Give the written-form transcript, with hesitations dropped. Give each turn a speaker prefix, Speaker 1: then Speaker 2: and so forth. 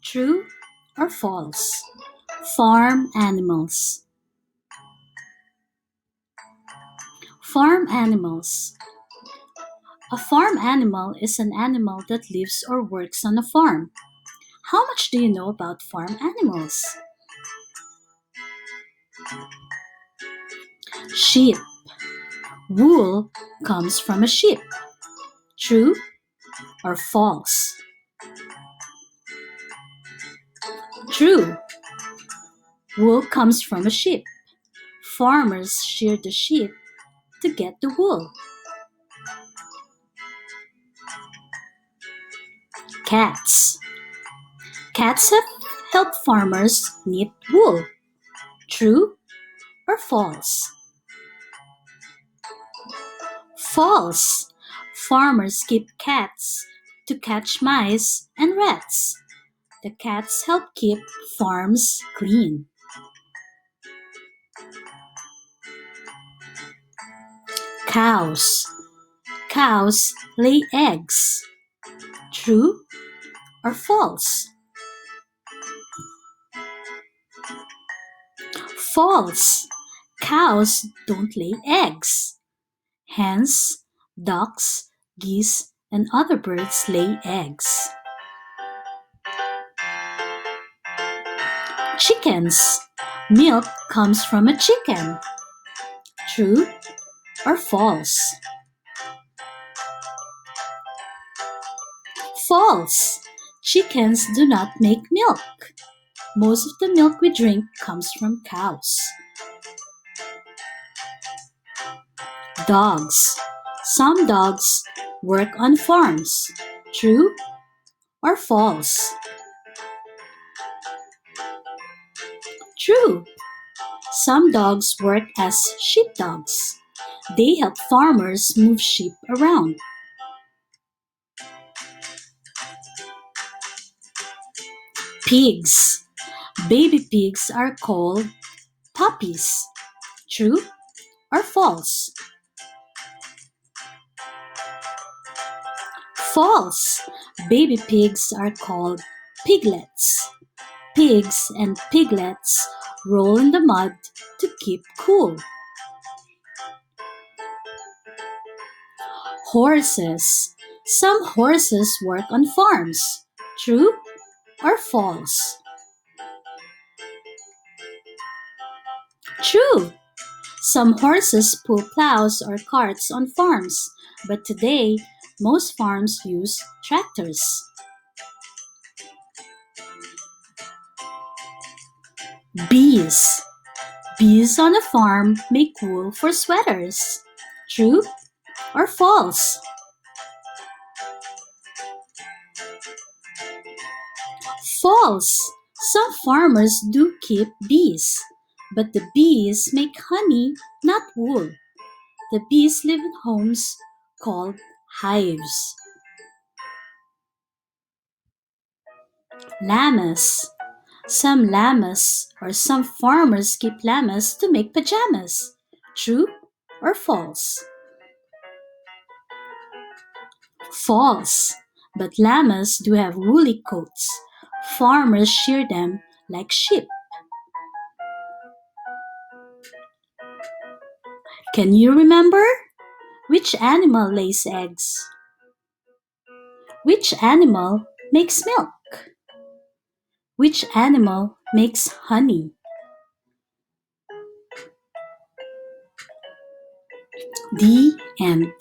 Speaker 1: True or false? Farm animals. Farm animals. A farm animal is an animal that lives or works on a farm. How much do you know about farm animals? Sheep. Wool comes from a sheep. True or false? True. Wool comes from a sheep. Farmers shear the sheep to get the wool. Cats. Cats have helped farmers knit wool. True or false? False. Farmers keep cats to catch mice and rats. The cats help keep farms clean. Cows. Cows lay eggs. True or false? False. Cows don't lay eggs. Hens, ducks, geese, and other birds lay eggs. Chickens. Milk comes from a chicken. True or false? False. Chickens do not make milk. Most of the milk we drink comes from cows. Dogs. Some dogs work on farms. True or false? True. Some dogs work as sheepdogs. They help farmers move sheep around. Pigs. Baby pigs are called puppies. True or false? False. Baby pigs are called piglets. Pigs and piglets roll in the mud to keep cool. Horses. Some horses work on farms. True or false? True. Some horses pull plows or carts on farms, but today most farms use tractors. Bees. Bees on a farm make wool for sweaters. True or false? False. Some farmers do keep bees, but the bees make honey, not wool. The bees live in homes called hives. Llamas. Some llamas or some farmers keep llamas to make pajamas. True or false? False. But llamas do have woolly coats. Farmers shear them like sheep. Can you remember? Which animal lays eggs? Which animal makes milk? Which animal makes honey? The end.